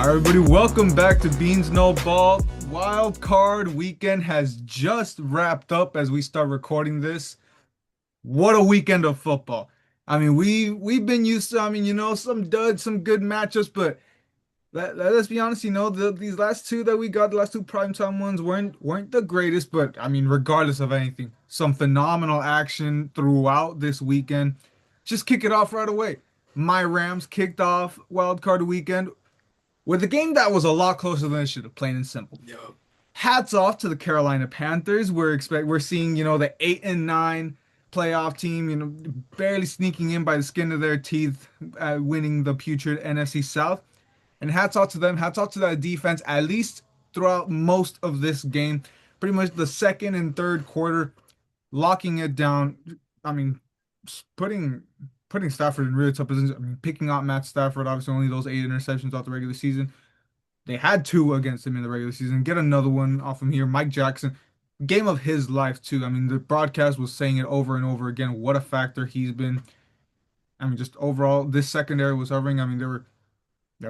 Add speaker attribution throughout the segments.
Speaker 1: All right, everybody, welcome back to Beans No Ball. Wild card weekend has just wrapped up as we start recording this. What a weekend of football. I mean, we've been used to, some duds, some good matchups, but let's be honest, these last two that we got, the last two primetime ones weren't the greatest, but I mean, regardless of anything, some phenomenal action throughout this weekend. Just kick it off right away. My Rams kicked off wild card weekend with a game that was a lot closer than it should have, plain and simple.
Speaker 2: Yo.
Speaker 1: Hats off to the Carolina Panthers. We're seeing, the 8-9 playoff team, barely sneaking in by the skin of their teeth, winning the putrid NFC South. And hats off to them. Hats off to that defense, at least throughout most of this game. Pretty much the second and third quarter, locking it down. I mean, putting putting Stafford in really tough positions. I mean, picking out Matt Stafford, obviously only those 8 interceptions throughout the regular season. They had two against him in the regular season. Get another one off him here. Mike Jackson, game of his life too. I mean, the broadcast was saying it over and over again. What a factor he's been. I mean, just overall, this secondary was hovering. I mean, they were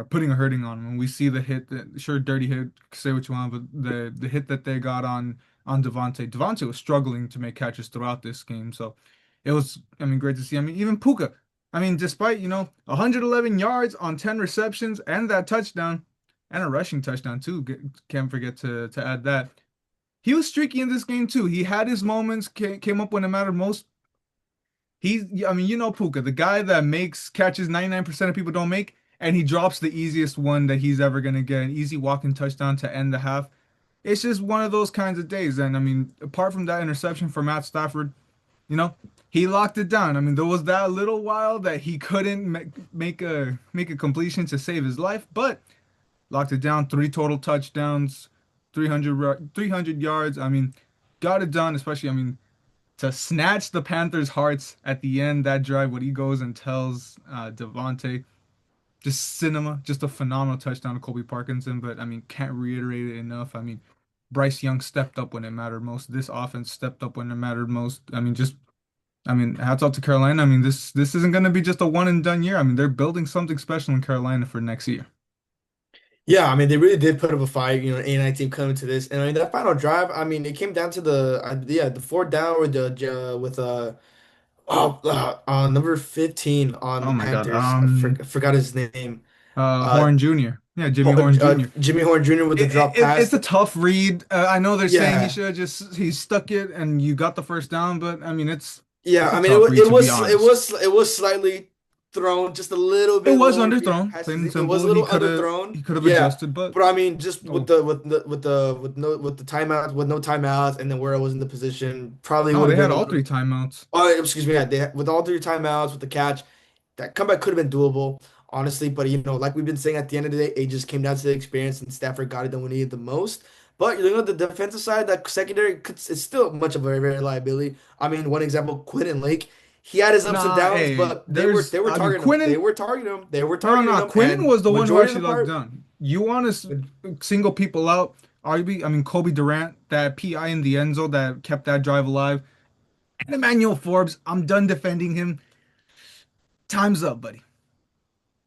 Speaker 1: putting a hurting on him. And we see the hit that sure dirty hit, say what you want, but the hit that they got on Devontae. Devontae was struggling to make catches throughout this game. So it was, I mean, great to see. I mean, even Puka. I mean, despite, 111 yards on 10 receptions and that touchdown and a rushing touchdown too. Can't forget to add that. He was streaky in this game too. He had his moments, came up when it mattered most. I mean, Puka, the guy that makes catches 99% of people don't make, and he drops the easiest one that he's ever gonna get, an easy walking touchdown to end the half. It's just one of those kinds of days. And I mean, apart from that interception for Matt Stafford, you know, he locked it down. I mean, there was that little while that he couldn't make a completion to save his life, but locked it down. Three total touchdowns, 300 yards. I mean, got it done. Especially, I mean, to snatch the Panthers' hearts at the end that drive when he goes and tells Devontae, just cinema, just a phenomenal touchdown to Colby Parkinson. But I mean, can't reiterate it enough. I mean, Bryce Young stepped up when it mattered most. This offense stepped up when it mattered most. I mean, hats off to Carolina. I mean, this isn't going to be just a one and done year. I mean, they're building something special in Carolina for next year.
Speaker 2: Yeah, I mean, they really did put up a fight, an A9 team coming to this. And I mean, that final drive, I mean, it came down to the fourth down with number 15 on
Speaker 1: Oh
Speaker 2: the
Speaker 1: my God.
Speaker 2: Panthers. I forgot his name. Uh,
Speaker 1: Horn Jr. Yeah, Jimmy Horn Jr.
Speaker 2: Jimmy Horn Jr. with the drop
Speaker 1: It's
Speaker 2: pass.
Speaker 1: a tough read. I know they're saying
Speaker 2: Yeah.
Speaker 1: he stuck it and you got the first down, but I mean
Speaker 2: Yeah,
Speaker 1: it's a
Speaker 2: I mean, it
Speaker 1: tough
Speaker 2: was
Speaker 1: read
Speaker 2: it
Speaker 1: to be
Speaker 2: was it
Speaker 1: honest.
Speaker 2: was it was slightly thrown just a little
Speaker 1: It
Speaker 2: bit
Speaker 1: was
Speaker 2: lower.
Speaker 1: underthrown, plain and
Speaker 2: It was
Speaker 1: simple.
Speaker 2: a little underthrown.
Speaker 1: He could have
Speaker 2: Yeah,
Speaker 1: adjusted, but
Speaker 2: but I mean, just with
Speaker 1: oh
Speaker 2: the with the timeouts with no timeouts, and then where I was in the position, probably
Speaker 1: no,
Speaker 2: would
Speaker 1: they
Speaker 2: have
Speaker 1: had
Speaker 2: been a
Speaker 1: all
Speaker 2: little.
Speaker 1: three timeouts.
Speaker 2: Oh, excuse me. Yeah, with all three timeouts with the catch, that comeback could have been doable, honestly. But like we've been saying, at the end of the day, it just came down to the experience, and Stafford got it done when he needed the most. But the defensive side, that secondary is still much of a very liability. I mean, one example, Quentin Lake, he had his ups and
Speaker 1: Nah,
Speaker 2: downs,
Speaker 1: hey,
Speaker 2: but they were
Speaker 1: I mean,
Speaker 2: targeting him. They
Speaker 1: Quinton.
Speaker 2: were targeting him. They were
Speaker 1: No,
Speaker 2: targeting
Speaker 1: no,
Speaker 2: him,
Speaker 1: Quinton
Speaker 2: and
Speaker 1: was the one who
Speaker 2: majority of
Speaker 1: actually
Speaker 2: the
Speaker 1: locked
Speaker 2: part.
Speaker 1: down. You want to single people out? RB, I mean, Kobe Durant, that PI in the end zone that kept that drive alive. And Emmanuel Forbes, I'm done defending him. Time's up, buddy.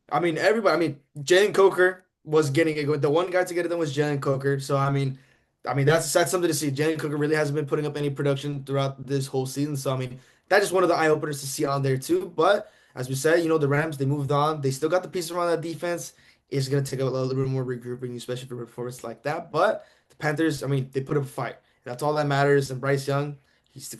Speaker 2: I mean, everybody. I mean, Jalen Coker was getting it. The one guy to get it done was Jalen Coker. So I mean that's something to see. Jalen Coker really hasn't been putting up any production throughout this whole season. So I mean, that's just one of the eye openers to see on there too. But as we said, the Rams, they moved on. They still got the pieces around that defense. It's gonna take a little bit more regrouping, especially for a performance like that. But the Panthers, I mean, they put up a fight. That's all that matters. And Bryce Young, he's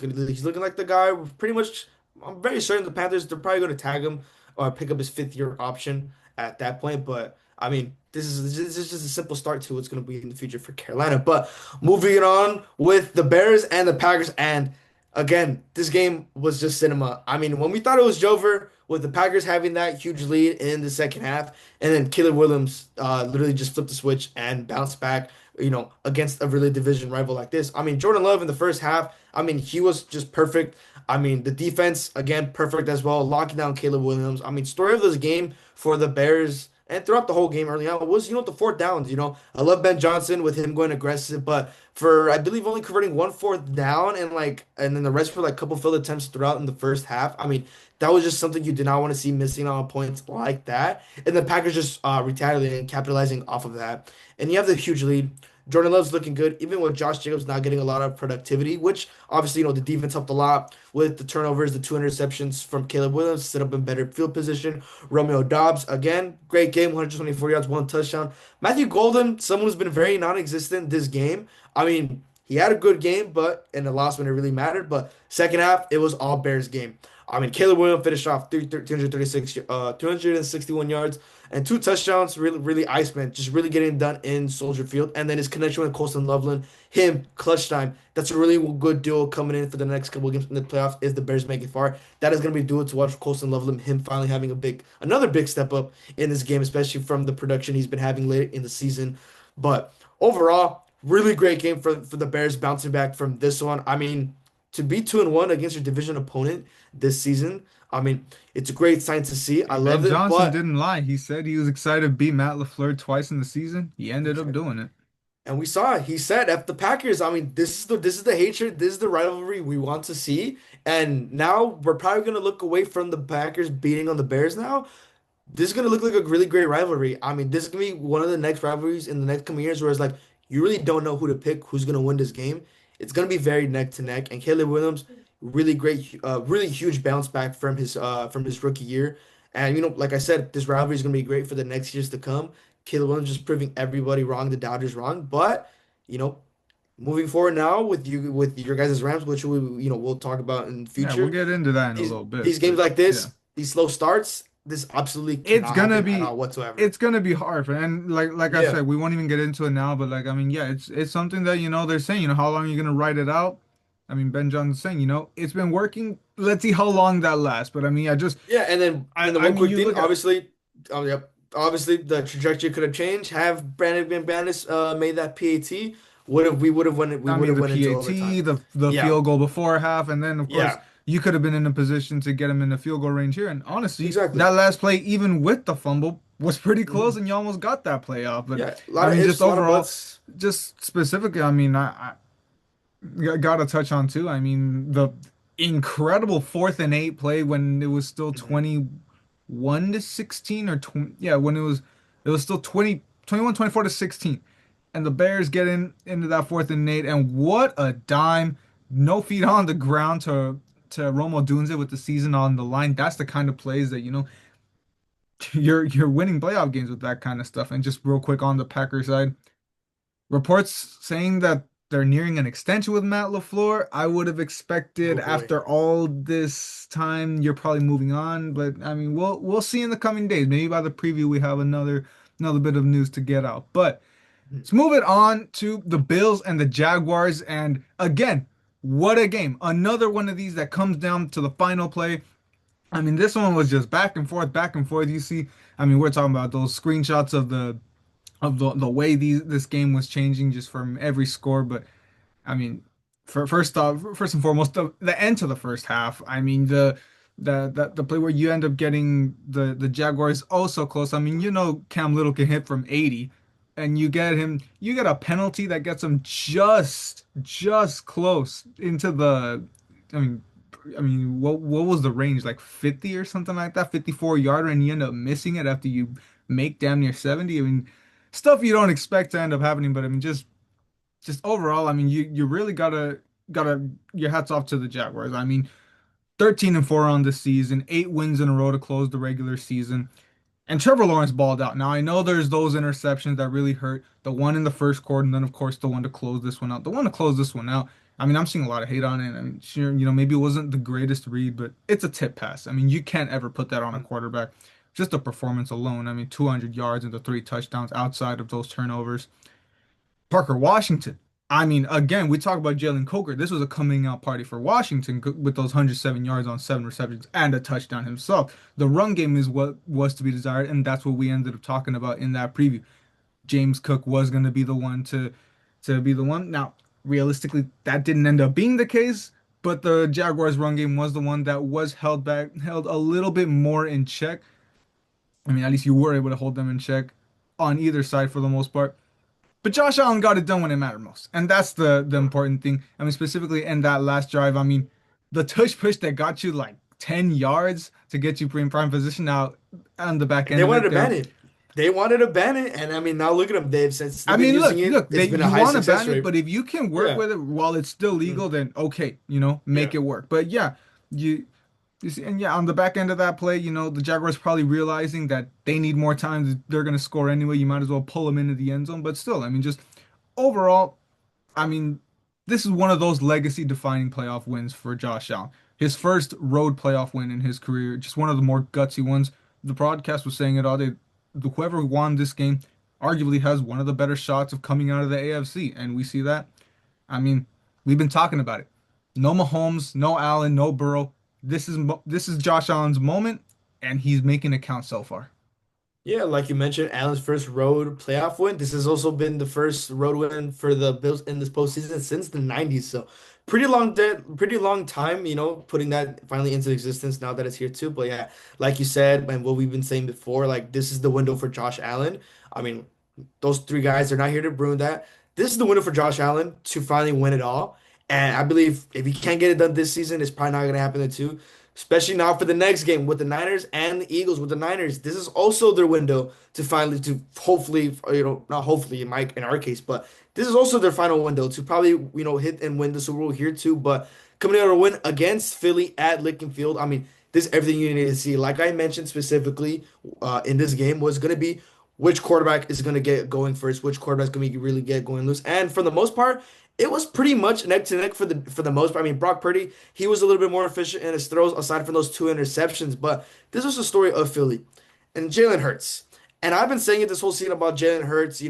Speaker 2: looking like the guy. Pretty much, I'm very certain the Panthers, they're probably gonna tag him or pick up his fifth year option at that point. But I mean, this is just a simple start to what's going to be in the future for Carolina. But moving on with the Bears and the Packers, and again, this game was just cinema. I mean, when we thought it was over with the Packers having that huge lead in the second half, and then Caleb Williams literally just flipped the switch and bounced back. Against a really division rival like this. I mean, Jordan Love in the first half, I mean, he was just perfect. I mean, the defense, again, perfect as well, locking down Caleb Williams. I mean, story of this game for the Bears and throughout the whole game early on was, the fourth downs. I love Ben Johnson with him going aggressive, but for I believe only converting one fourth down and then the rest were like a couple field attempts throughout in the first half. I mean, that was just something you did not want to see missing on points like that. And the Packers just retaliating and capitalizing off of that. And you have the huge lead. Jordan Love's looking good, even with Josh Jacobs not getting a lot of productivity, which obviously, the defense helped a lot with the turnovers, the two interceptions from Caleb Williams, set up in better field position. Romeo Dobbs, again, great game, 124 yards, one touchdown. Matthew Golden, someone who's been very non-existent this game. I mean, he had a good game, but in the loss when it really mattered. But second half, it was all Bears game. I mean, Caleb Williams finished off 336, 261 yards and two touchdowns. Really, really Iceman, just really getting done in Soldier Field. And then his connection with Colston Loveland, him, clutch time. That's a really good duo coming in for the next couple of games in the playoffs. Is the Bears make it far? That is going to be a duo to watch for Colston Loveland. Him finally having another big step up in this game, especially from the production he's been having late in the season. But overall, really great game for the Bears bouncing back from this one. I mean, to be 2-1 against your division opponent this season, I mean, it's a great sign to see. I
Speaker 1: Ben
Speaker 2: love it,
Speaker 1: Johnson
Speaker 2: but
Speaker 1: didn't lie. He said he was excited to beat Matt LaFleur twice in the season. He ended up
Speaker 2: exactly.
Speaker 1: doing it.
Speaker 2: And we saw it. He said, "F the Packers." I mean, this is the hatred. This is the rivalry we want to see. And now we're probably gonna look away from the Packers beating on the Bears now. This is gonna look like a really great rivalry. I mean, this is gonna be one of the next rivalries in the next coming years where it's like you really don't know who to pick, who's gonna win this game. It's gonna be very neck to neck. And Caleb Williams, really great, really huge bounce back from his rookie year. And like I said, this rivalry is gonna be great for the next years to come. Caleb Williams just proving everybody wrong, the Dodgers wrong. But you know, moving forward now with your guys' Rams, which we'll talk about in the
Speaker 1: Yeah, we'll
Speaker 2: future.
Speaker 1: get into that in a
Speaker 2: These
Speaker 1: little bit.
Speaker 2: these games
Speaker 1: But
Speaker 2: like
Speaker 1: yeah.
Speaker 2: this, these slow starts, this absolutely
Speaker 1: It's
Speaker 2: cannot
Speaker 1: gonna
Speaker 2: happen at
Speaker 1: be
Speaker 2: all whatsoever.
Speaker 1: it's gonna be hard for and like I
Speaker 2: Yeah.
Speaker 1: said, we won't even get into it now, but like I mean, yeah, it's something that they're saying, how long are you gonna write it out? I mean, Ben Johnson's saying, it's been working. Let's see how long that lasts. But I mean,
Speaker 2: Yeah, and then
Speaker 1: I
Speaker 2: one
Speaker 1: mean,
Speaker 2: quick
Speaker 1: you
Speaker 2: thing,
Speaker 1: look at
Speaker 2: obviously, yep, obviously the trajectory could have changed. Have Brandon McManus made that PAT, we
Speaker 1: I
Speaker 2: would
Speaker 1: mean,
Speaker 2: have
Speaker 1: the
Speaker 2: went into
Speaker 1: PAT,
Speaker 2: overtime.
Speaker 1: the
Speaker 2: Yeah,
Speaker 1: field goal before half, and then of course
Speaker 2: yeah,
Speaker 1: you could have been in a position to get him in the field goal range here. And honestly,
Speaker 2: exactly.
Speaker 1: that last play, even with the fumble, was pretty close,
Speaker 2: Hmm.
Speaker 1: and you almost got that play off. But
Speaker 2: Yeah, a
Speaker 1: I
Speaker 2: lot of
Speaker 1: mean, just
Speaker 2: ifs, a lot of
Speaker 1: overall,
Speaker 2: buts.
Speaker 1: just specifically, I mean, I gotta touch on too. I mean, the incredible 4th and 8 play when it was still
Speaker 2: Mhm.
Speaker 1: 21 to 16 or 20, yeah, when it was still 24 to 16. And the Bears get into that 4th and 8, and what a dime. No feet on the ground to Romo Dunze with the season on the line. That's the kind of plays that, you're winning playoff games with that kind of stuff. And just real quick on the Packers side. Reports saying that they're nearing an extension with Matt LaFleur. I would have expected
Speaker 2: Oh boy.
Speaker 1: after all this time you're probably moving on, but I mean we'll see in the coming days. Maybe by the preview we have another bit of news to get out. But
Speaker 2: Mhm.
Speaker 1: let's move it on to the Bills and the Jaguars. And again, what a game. Another one of these that comes down to the final play. I mean, this one was just back and forth, back and forth. You see, I mean, we're talking about those screenshots of the way this game was changing just from every score. But I mean, first off, first and foremost, the end to the first half. I mean, the play where you end up getting the Jaguars oh so close. I mean, Cam Little can hit from 80, and you get a penalty that gets him just close into the. I mean. I mean, what was the range? Like 50 or something like that, 54 yarder, and you end up missing it after you make damn near 70. I mean, stuff you don't expect to end up happening, but I mean, just overall, I mean, you really gotta your hats off to the Jaguars. I mean, 13-4 on this season, 8 wins in a row to close the regular season. And Trevor Lawrence balled out. Now I know there's those interceptions that really hurt. The one in the first quarter, and then of course the one to close this one out. The one to close this one out. I mean, I'm seeing a lot of hate on it. And sure, maybe it wasn't the greatest read, but it's a tip pass. I mean, you can't ever put that on a quarterback. Just the performance alone. I mean, 200 yards and the 3 touchdowns outside of those turnovers. Parker Washington. I mean, again, we talk about Jalen Coker. This was a coming out party for Washington with those 107 yards on 7 receptions and a touchdown himself. The run game is what was to be desired, and that's what we ended up talking about in that preview. James Cook was going to be the one to be the one. Now, realistically, that didn't end up being the case, but the Jaguars' run game was the one that was held a little bit more in check. I mean, at least you were able to hold them in check on either side for the most part. But Josh Allen got it done when it mattered most, and that's the important thing. I mean, specifically in that last drive. I mean, the tush push that got you like 10 yards to get you in prime position. Now on the back
Speaker 2: And they
Speaker 1: end of
Speaker 2: wanted
Speaker 1: it,
Speaker 2: to
Speaker 1: there.
Speaker 2: ban it. They wanted to ban it, and I mean, now look at them. They've since
Speaker 1: I
Speaker 2: they've been
Speaker 1: mean,
Speaker 2: using it,
Speaker 1: look,
Speaker 2: it's been a
Speaker 1: you
Speaker 2: high
Speaker 1: want to
Speaker 2: success
Speaker 1: ban it,
Speaker 2: rate.
Speaker 1: but if you can work
Speaker 2: Yeah.
Speaker 1: with it while it's still legal,
Speaker 2: Mhm.
Speaker 1: then okay, make
Speaker 2: Yeah.
Speaker 1: it work. But yeah, you you see, and yeah, on the back end of that play, the Jaguars probably realizing that they need more time. They're going to score anyway. You might as well pull them into the end zone. But still, I mean, just overall, I mean, this is one of those legacy defining playoff wins for Josh Allen. His first road playoff win in his career, just one of the more gutsy ones. The broadcast was saying it all day. Whoever won this game arguably has one of the better shots of coming out of the AFC, and we see that. I mean, we've been talking about it. No Mahomes, no Allen, no Burrow. This is Josh Allen's moment, and he's making it count so far.
Speaker 2: Yeah, like you mentioned, Allen's first road playoff win. This has also been the first road win for the Bills in this postseason since the 90s. So pretty long time, putting that finally into existence now that it's here too. But yeah, like you said, and what we've been saying before, like this is the window for Josh Allen. I mean, those three guys are not here to ruin that. This is the window for Josh Allen to finally win it all. And I believe if he can't get it done this season, it's probably not going to happen in two. Especially now for the next game with the Niners and the Eagles with the Niners. This is also their window to finally, to hopefully, not hopefully in our case, but this is also their final window to probably, hit and win the Super Bowl here too. But coming out a win against Philly at Lincoln Field, I mean, this is everything you need to see. Like I mentioned specifically in this game was going to be which quarterback is going to get going first, which quarterback's going to really get going loose. And for the most part, it was pretty much neck to neck for the most part. I mean, Brock Purdy, he was a little bit more efficient in his throws aside from those two interceptions. But this was the story of Philly and Jalen Hurts. And I've been saying it this whole season about Jalen Hurts.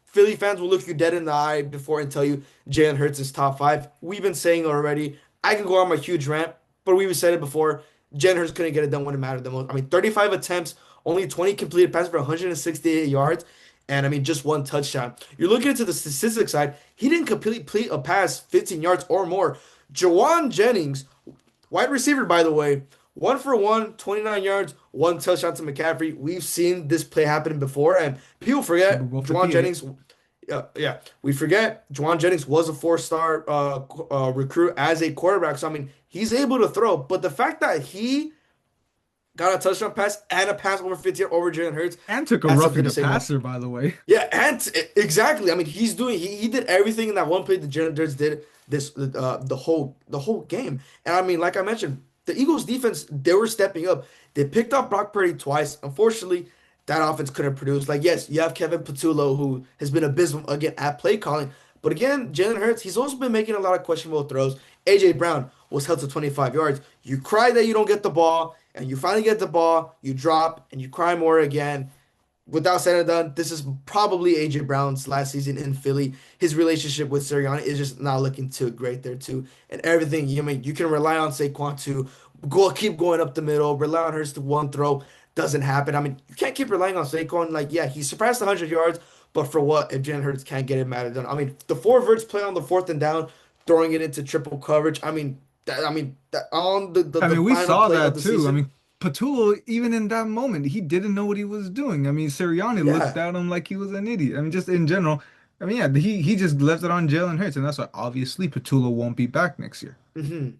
Speaker 2: Philly fans will look you dead in the eye before and tell you Jalen Hurts is top five. We've been saying it already. I can go on my huge rant, but we've said it before. Jalen Hurts couldn't get it done when it mattered the most. I mean, 35 attempts, only 20 completed passes for 168 yards, and I mean, just one touchdown. You're looking into the statistics side. He didn't complete a pass 15 yards or more. Jawan Jennings, wide receiver, by the way, 1 for 1, 29 yards, one touchdown to McCaffrey. We've seen this play happen before, and people
Speaker 1: Super
Speaker 2: forget
Speaker 1: Bowl
Speaker 2: Jawan
Speaker 1: 58.
Speaker 2: Jennings. Yeah, we forget Jawan Jennings was a four-star recruit as a quarterback. So I mean, he's able to throw, but the fact that he got a touchdown pass and a pass over 50 over Jalen Hurts,
Speaker 1: And took a
Speaker 2: that's
Speaker 1: roughing
Speaker 2: something to
Speaker 1: the
Speaker 2: say no.
Speaker 1: passer, by the way.
Speaker 2: Yeah, and exactly. I mean, he did everything in that one play the Janitors did the whole game. And I mean, like I mentioned, the Eagles defense, they were stepping up. They picked up Brock Purdy twice. Unfortunately, that offense couldn't produce. Like, yes, you have Kevin Patullo, who has been abysmal again at play calling. But again, Jalen Hurts, he's also been making a lot of questionable throws. AJ Brown was held to 25 yards. You cry that you don't get the ball, and you finally get the ball, you drop, and you cry more again. Without said and done, this is probably AJ Brown's last season in Philly. His relationship with Sirianni is just not looking too great there too. And everything, you can rely on Saquon to keep going up the middle, rely on Hurts to one throw. Doesn't happen. I mean, you can't keep relying on Saquon. Like, yeah, he surpassed 100 yards, but for what if Jalen Hurts can't get it mattered done? I mean, the four verts play on the fourth and down, throwing it into triple coverage. On
Speaker 1: I
Speaker 2: the
Speaker 1: mean, we
Speaker 2: final
Speaker 1: saw
Speaker 2: play of
Speaker 1: that
Speaker 2: the
Speaker 1: too. I
Speaker 2: season.
Speaker 1: mean, Patullo, even in that moment, he didn't know what he was doing. I mean, Sirianni looked
Speaker 2: Yeah.
Speaker 1: at him like he was an idiot. I mean, just in general. I mean, yeah, he just left it on Jalen Hurts, and that's why obviously Patullo won't be back next year.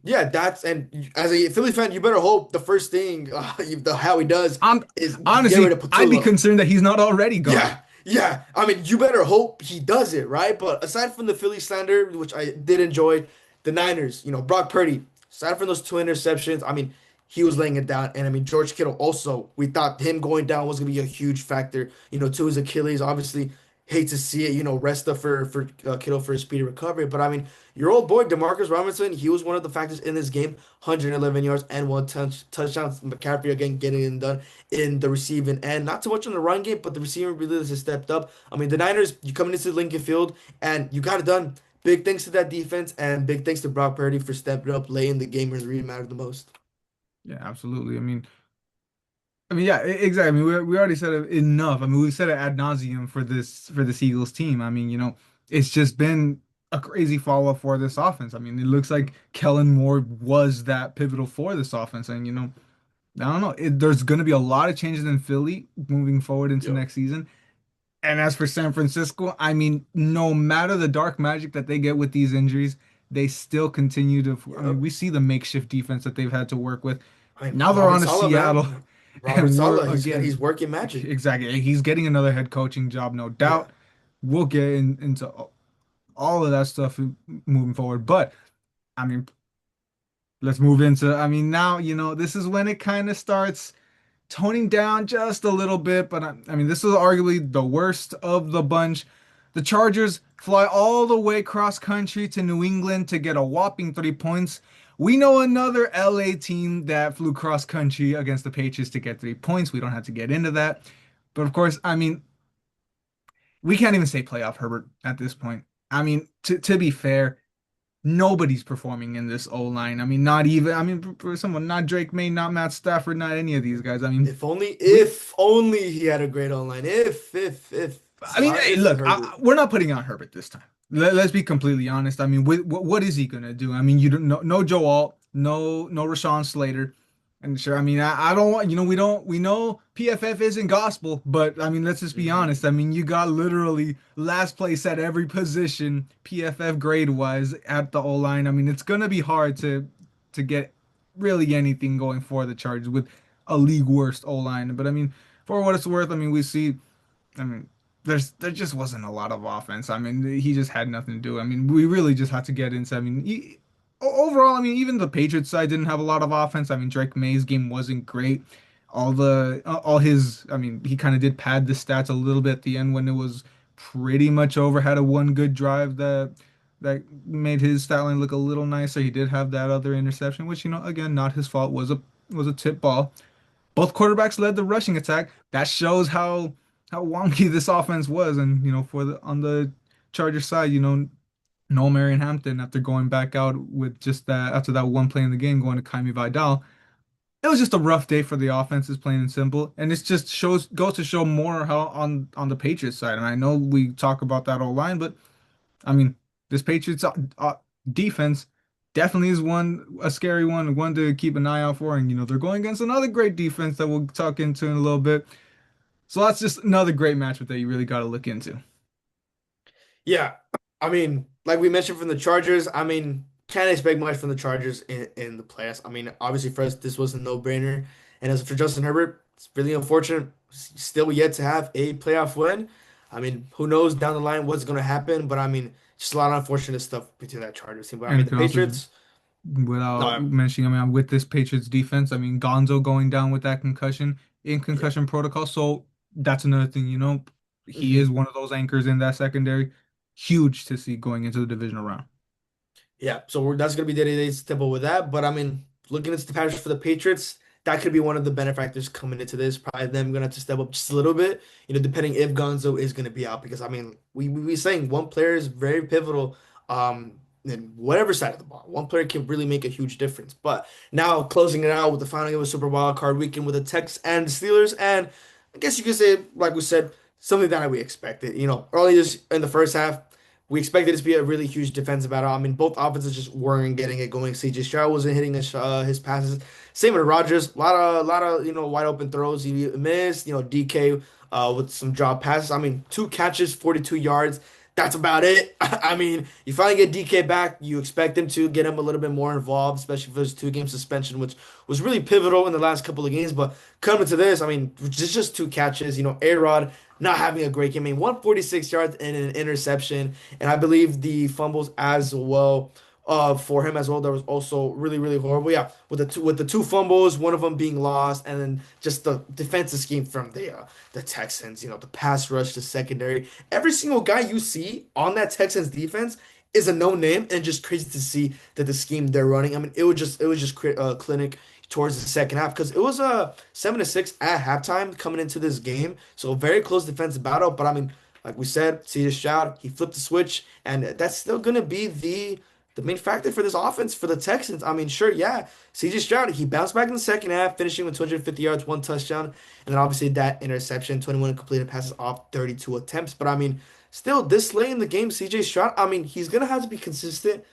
Speaker 2: Yeah, and as a Philly fan, you better hope the first thing how he does
Speaker 1: I'm
Speaker 2: is get rid
Speaker 1: honestly,
Speaker 2: of
Speaker 1: I'd be
Speaker 2: Patullo.
Speaker 1: concerned that he's not already gone.
Speaker 2: Yeah, yeah. I mean, you better hope he does it, right? But aside from the Philly slander, which I did enjoy, the Niners, Brock Purdy, aside from those two interceptions, I mean, he was laying it down. And I mean, George Kittle also, we thought him going down was going to be a huge factor, to his Achilles. Obviously, hate to see it, rest up for Kittle for a speedy recovery. But I mean, your old boy, Demarcus Robinson, he was one of the factors in this game, 111 yards and one touchdown. McCaffrey again getting it done in the receiving and not too much on the run game, but the receiving really has stepped up. I mean, the Niners, you coming into Lincoln Field and you got it done. Big thanks to that defense and big thanks to Brock Purdy for stepping up late in the game when it really mattered the most.
Speaker 1: Yeah, absolutely. I mean, yeah, exactly. I mean, we already said it enough. I mean, we've said it ad nauseum for this Eagles team. I mean, it's just been a crazy follow-up for this offense. I mean, it looks like Kellen Moore was that pivotal for this offense, and I don't know. There's going to be a lot of changes in Philly moving forward into
Speaker 2: Yo,
Speaker 1: next season. And as for San Francisco, I mean, no matter the dark magic that they get with these injuries, they still continue to. I mean,
Speaker 2: yep.
Speaker 1: we see the makeshift defense that they've had to work with.
Speaker 2: I mean,
Speaker 1: Now they're
Speaker 2: Robert
Speaker 1: on to
Speaker 2: Saleh,
Speaker 1: Seattle,
Speaker 2: man. Robert
Speaker 1: and we're
Speaker 2: Saleh,
Speaker 1: again,
Speaker 2: he's working magic.
Speaker 1: exactly. He's getting another head coaching job, no
Speaker 2: Yeah.
Speaker 1: doubt. We'll get into all of that stuff moving forward. But I mean, let's move into. I mean, now, this is when it kind of starts toning down just a little bit, but I mean, this is arguably the worst of the bunch. The Chargers fly all the way cross country to New England to get a whopping 3 points. We know another LA team that flew cross country against the Patriots to get 3 points. We don't have to get into that. But of course, I mean, we can't even say playoff Herbert at this point. I mean, to be fair, nobody's performing in this O line. I mean, not even, I mean, for someone, not Drake May, not Matt Stafford, not any of these guys. I mean, we
Speaker 2: If only he had a great online. If. It's
Speaker 1: I
Speaker 2: a
Speaker 1: mean,
Speaker 2: lot of
Speaker 1: hey,
Speaker 2: ifs with
Speaker 1: look,
Speaker 2: Herbert.
Speaker 1: we're not putting on Herbert this time. Let's be completely honest. I mean, what is he gonna do? I mean, you don't no Joe Alt, no Rashawn Slater, and sure. I mean, I don't want we know PFF isn't gospel, but I mean, let's just be
Speaker 2: Hmm.
Speaker 1: honest. I mean, you got literally last place at every position PFF grade wise at the O line. I mean, it's gonna be hard to get really anything going for the Chargers with a league worst O line. But I mean, for what it's worth, I mean, we see. I mean, there just wasn't a lot of offense. I mean, he just had nothing to do. I mean, we really just had to get into. I mean, overall, I mean, even the Patriots side didn't have a lot of offense. I mean, Drake May's game wasn't great. All his, I mean, he kind of did pad the stats a little bit at the end when it was pretty much over. Had a one good drive that made his stat line look a little nicer. He did have that other interception, which again, not his fault. Was a tip ball. Both quarterbacks led the rushing attack. That shows how wonky this offense was. And for the on the Chargers side, Noel Marion Hampton, after going back out with just that after that one play in the game, going to Kaimi Vidal, it was just a rough day for the offenses, plain and simple. And it just goes to show more how on the Patriots side. And I know we talk about that whole line, but I mean, this Patriots defense definitely is a scary one to keep an eye out for. And they're going against another great defense that we'll talk into in a little bit. So that's just another great matchup that you really got to look into.
Speaker 2: Yeah, I mean, like we mentioned from the Chargers, I mean, can't expect much from the Chargers in the playoffs. I mean, obviously for us, this was a no-brainer. And as for Justin Herbert, it's really unfortunate. Still yet to have a playoff win. I mean, who knows down the line what's going to happen, but I mean, just a lot of unfortunate stuff between that Chargers team. But I
Speaker 1: And
Speaker 2: mean,
Speaker 1: it
Speaker 2: the
Speaker 1: could also,
Speaker 2: Patriots,
Speaker 1: without
Speaker 2: no,
Speaker 1: mentioning, I mean, with this Patriots defense, I mean, Gonzo going down with that concussion in
Speaker 2: yeah.
Speaker 1: concussion protocol. So that's another thing, he is
Speaker 2: Mhm.
Speaker 1: one of those anchors in that secondary. Huge to see going into the divisional round.
Speaker 2: Yeah, so that's going to be day-to-day step with that. But I mean, looking into the patches for the Patriots, that could be one of the benefactors coming into this. Probably them going to have to step up just a little bit, depending if Gonzo is going to be out. Because I mean, we saying one player is very pivotal, in whatever side of the ball. One player can really make a huge difference. But now closing it out with the final game of Super Wild Card Weekend with the Tex and the Steelers, and I guess you could say, like we said, something that we expected. Early this in the first half. We expected it to be a really huge defensive battle. I mean, both offenses just weren't getting it going. CJ Stroud wasn't hitting his passes. Same with Rodgers. A lot of wide open throws he missed. DK with some drop passes. I mean, 2 catches, 42 yards. That's about it. I mean, you finally get DK back. You expect him to get him a little bit more involved, especially for his 2 game suspension, which was really pivotal in the last couple of games. But coming to this, I mean, just 2 catches. A-Rod not having a great game. I mean, 146 yards and an interception, and I believe the fumbles as well. For him as well, that was also really, really horrible. Yeah, with the two fumbles, one of them being lost, and then just the defensive scheme from the Texans. The pass rush, the secondary. Every single guy you see on that Texans defense is a no name, and just crazy to see that the scheme they're running. I mean, it was just clinic towards the second half because it was a 7-6 at halftime coming into this game. So a very close defensive battle. But I mean, like we said, CJ Stroud, he flipped the switch, and that's still gonna be the main factor for this offense for the Texans. I mean, sure, yeah, CJ Stroud, he bounced back in the second half, finishing with 250 yards, 1 touchdown, and then obviously that interception, 21 completed passes off 32 attempts. But I mean, still, this late in the game, CJ Stroud, I mean, he's gonna have to be consistent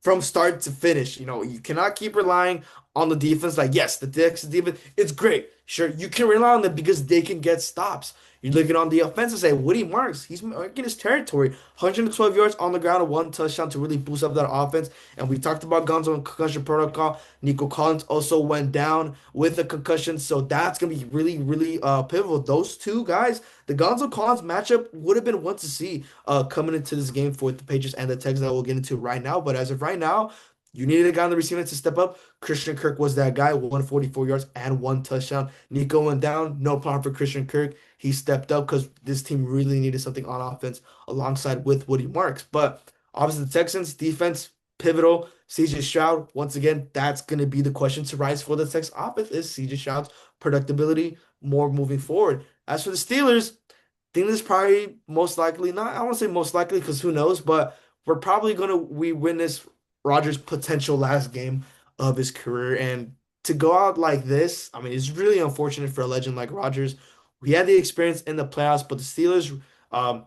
Speaker 2: from start to finish. You cannot keep relying on the defense. Like, yes, the Texans defense, it's great. Sure, you can rely on them because they can get stops. You're looking on the offensive side, Woody Marks, he's marking his territory. 112 yards on the ground and 1 touchdown to really boost up that offense. And we talked about Gonzo and concussion protocol. Nico Collins also went down with a concussion, so that's gonna be really, really pivotal. Those two guys, the Gonzo Collins matchup would have been one to see coming into this game for the Patriots and the Texans that we'll get into right now. But as of right now, you needed a guy on the receiving end to step up. Christian Kirk was that guy, 144 yards and 1 touchdown. Nico went down, no problem for Christian Kirk. He stepped up because this team really needed something on offense alongside with Woody Marks. But obviously, the Texans defense pivotal. CJ Stroud, once again, that's going to be the question to rise for the Texans offense is CJ Stroud's productivity more moving forward. As for the Steelers, I think this is probably most likely not. I won't say most likely because who knows, but we're probably gonna we witness Rodgers' potential last game of his career. And to go out like this, I mean, it's really unfortunate for a legend like Rodgers. We had the experience in the playoffs, but the Steelers um,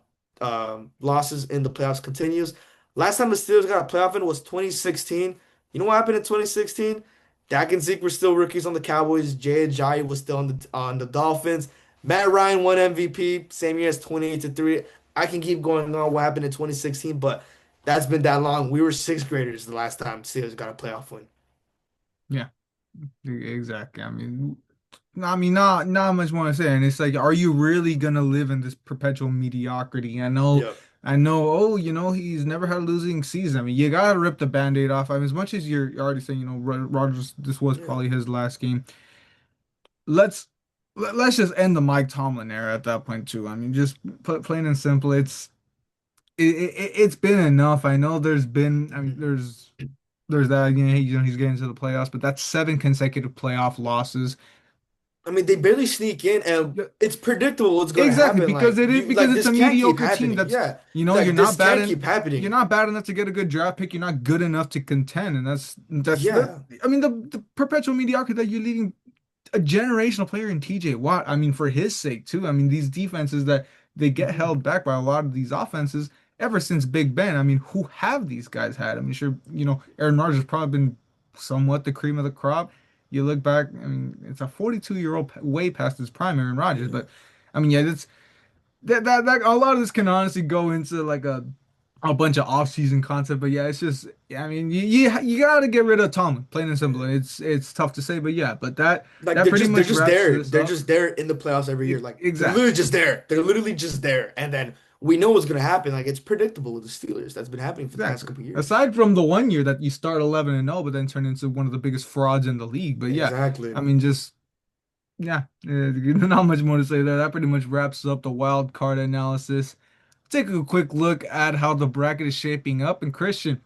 Speaker 2: losses in the playoffs continues. Last time the Steelers got a playoff in was 2016. You know what happened in 2016? Dak and Zeke were still rookies on the Cowboys. Jay Ajayi was still on the Dolphins. Matt Ryan won MVP same year as 28 to 3. I can keep going on what happened in 2016, but that's been that long. We were sixth graders the last time Steelers got a playoff win.
Speaker 1: Yeah, exactly. Not much more to say. And it's like, are you really gonna live in this perpetual mediocrity?
Speaker 2: Yeah.
Speaker 1: I know. Oh, he's never had a losing season. I mean, you gotta rip the Band-Aid off. I mean, as much as you're already saying, Rodgers, this was
Speaker 2: Yeah.
Speaker 1: probably his last game. Let's let's just end the Mike Tomlin era at that point too. I mean, just plain and simple. It's been enough. I know there's been. I mean,
Speaker 2: Mhm.
Speaker 1: there's that. He's getting to the playoffs, but that's 7 consecutive playoff losses.
Speaker 2: I mean, they barely sneak in, and it's predictable what's going to
Speaker 1: Exactly,
Speaker 2: happen.
Speaker 1: because
Speaker 2: Like
Speaker 1: it is
Speaker 2: you,
Speaker 1: because
Speaker 2: like
Speaker 1: it's
Speaker 2: this
Speaker 1: a
Speaker 2: can't keep
Speaker 1: mediocre team
Speaker 2: happening.
Speaker 1: that's
Speaker 2: Yeah,
Speaker 1: you're
Speaker 2: like this
Speaker 1: not bad
Speaker 2: can't keep
Speaker 1: you're
Speaker 2: happening.
Speaker 1: not bad enough to get a good draft pick. You're not good enough to contend, and that's
Speaker 2: Yeah.
Speaker 1: I mean the perpetual mediocrity that you're leading a generational player in TJ Watt. I mean, for his sake too. I mean, these defenses that they get
Speaker 2: Mhm.
Speaker 1: held back by a lot of these offenses ever since Big Ben. I mean, who have these guys had? I mean, sure, Aaron Rodgers has probably been somewhat the cream of the crop. You look back, I mean, it's a 42-year-old way past his prime, Aaron Rodgers.
Speaker 2: Yeah.
Speaker 1: But I mean, yeah, that's that a lot of this can honestly go into like a bunch of off-season content. But yeah, it's just yeah, I mean, you gotta get rid of Tomlin, plain and simple.
Speaker 2: Yeah.
Speaker 1: And it's tough to say, but yeah, but that
Speaker 2: Like
Speaker 1: that
Speaker 2: they're
Speaker 1: pretty
Speaker 2: just they're
Speaker 1: much
Speaker 2: just
Speaker 1: wraps
Speaker 2: there.
Speaker 1: this
Speaker 2: They're
Speaker 1: up.
Speaker 2: just there in the playoffs every year. Like they're literally
Speaker 1: Exactly.
Speaker 2: just there. They're literally just there. And then we know what's gonna happen. Like it's predictable with the Steelers. That's been happening for the past
Speaker 1: Exactly.
Speaker 2: couple of years.
Speaker 1: Aside from the one year that you start 11-0, but then turn into one of the biggest frauds in the league. But yeah, I
Speaker 2: Exactly.
Speaker 1: mean, just yeah, not much more to say there. That pretty much wraps up the wild card analysis. Take a quick look at how the bracket is shaping up. And Christian,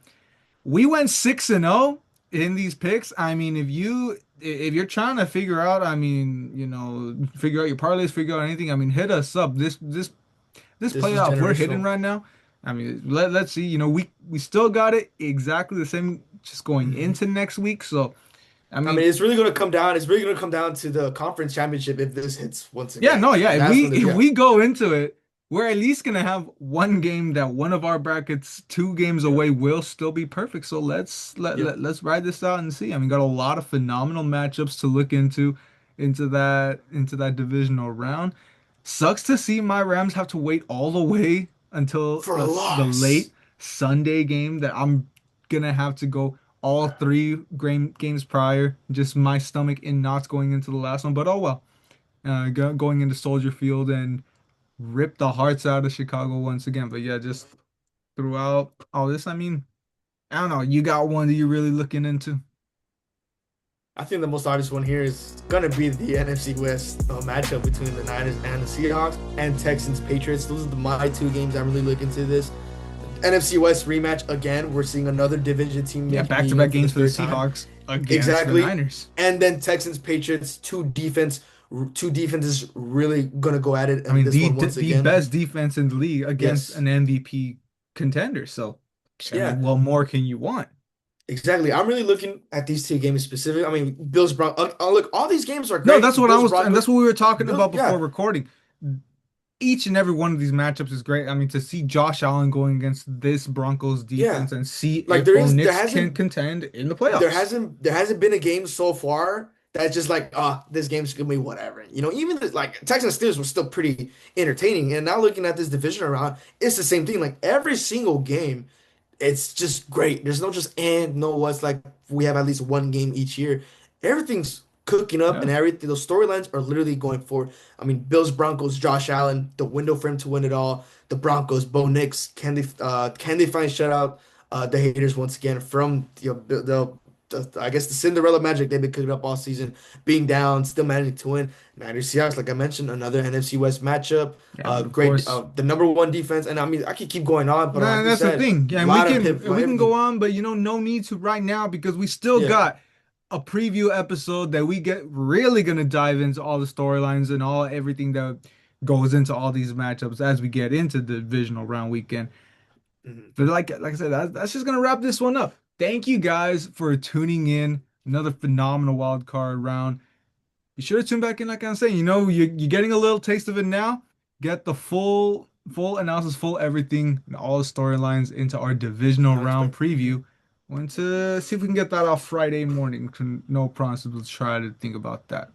Speaker 1: we went 6-0 in these picks. I mean, if you're trying to figure out, I mean, figure out your parlays, figure out anything, I mean, hit us up. This
Speaker 2: This is
Speaker 1: playoff we're hitting
Speaker 2: generational.
Speaker 1: right now. I mean, let's see. We still got it exactly the same just going
Speaker 2: Mhm.
Speaker 1: into next week. So, I
Speaker 2: I mean,
Speaker 1: mean,
Speaker 2: it's really gonna come down. It's really gonna come down to the conference championship if this hits once
Speaker 1: yeah,
Speaker 2: again.
Speaker 1: no, yeah.
Speaker 2: And
Speaker 1: If
Speaker 2: that's
Speaker 1: we
Speaker 2: when the
Speaker 1: if
Speaker 2: yeah.
Speaker 1: we go into it, we're at least gonna have one game that one of our brackets, 2 games
Speaker 2: Yep.
Speaker 1: away, will still be perfect. So
Speaker 2: Yep.
Speaker 1: let's ride this out and see. I mean, got a lot of phenomenal matchups to look into that divisional round. Sucks to see my Rams have to wait all the way until
Speaker 2: For a
Speaker 1: the late
Speaker 2: loss.
Speaker 1: Sunday game that I'm gonna have to go all three games prior. Just my stomach in knots going into the last one, but oh well. Going into Soldier Field and rip the hearts out of Chicago once again. But yeah, just throughout all this, I mean, I don't know. You got one that you're really looking into?
Speaker 2: I think the most obvious one here is gonna be the NFC West matchup between the Niners and the Seahawks and Texans Patriots. Those are my two games I'm really looking to this. NFC West rematch again. We're seeing another division team
Speaker 1: Yeah,
Speaker 2: making it
Speaker 1: back-to-back
Speaker 2: in for the
Speaker 1: games for the
Speaker 2: third time.
Speaker 1: Seahawks against the
Speaker 2: Exactly.
Speaker 1: Niners.
Speaker 2: And then Texans Patriots, two defenses really gonna go at it
Speaker 1: I
Speaker 2: in
Speaker 1: mean,
Speaker 2: this one once
Speaker 1: the
Speaker 2: again.
Speaker 1: best defense in the league against
Speaker 2: Yes.
Speaker 1: an MVP contender. So, I mean,
Speaker 2: Yeah.
Speaker 1: what more can you want?
Speaker 2: Exactly. I'm really looking at these two games specific. I mean, Bills Brown. Look, all these games are
Speaker 1: No,
Speaker 2: great.
Speaker 1: that's what I
Speaker 2: Bills
Speaker 1: was, and
Speaker 2: Broncos.
Speaker 1: that's what we were talking
Speaker 2: Bills.
Speaker 1: about before
Speaker 2: Yeah.
Speaker 1: recording. each and every one of these matchups is great. I mean, to see Josh Allen going against this Broncos
Speaker 2: Yeah.
Speaker 1: defense and see
Speaker 2: Like
Speaker 1: if Bo
Speaker 2: there
Speaker 1: Nix can
Speaker 2: hasn't
Speaker 1: contend in the playoffs.
Speaker 2: there hasn't been a game so far that's just like, this game's gonna be whatever. Even like Texans Steelers was still pretty entertaining. And now looking at this division round, it's the same thing. Like every single game, it's just great. There's no just and no what's like we have at least one game each year. Everything's cooking up
Speaker 1: Yeah.
Speaker 2: and everything. Those storylines are literally going forward. I mean, Bills, Broncos, Josh Allen, the window for him to win it all. The Broncos, Bo Nix, can they find shutout the haters once again from I guess the Cinderella magic they've been cooking up all season, being down, still managing to win. Niners Seahawks, like I mentioned, another NFC West matchup.
Speaker 1: Yeah, but of
Speaker 2: Great,
Speaker 1: course.
Speaker 2: the number one defense, and I mean I could keep going on, but
Speaker 1: Nah,
Speaker 2: like we
Speaker 1: that's the
Speaker 2: said,
Speaker 1: thing.
Speaker 2: a
Speaker 1: Yeah, and
Speaker 2: lot of pivot,
Speaker 1: we can go
Speaker 2: everything.
Speaker 1: on, but no need to right now because we still
Speaker 2: Yeah.
Speaker 1: got a preview episode that we get really gonna dive into all the storylines and all everything that goes into all these matchups as we get into the divisional round weekend.
Speaker 2: Mhm.
Speaker 1: But like I said, that's just gonna wrap this one up. Thank you guys for tuning in. Another phenomenal wild card round. Be sure to tune back in, like I'm saying. You're getting a little taste of it now. Get the full analysis, full everything, and all the storylines into our divisional
Speaker 2: No
Speaker 1: round
Speaker 2: expect.
Speaker 1: preview. Want to see if we can get that off Friday morning. No promises. We'll try to think about that.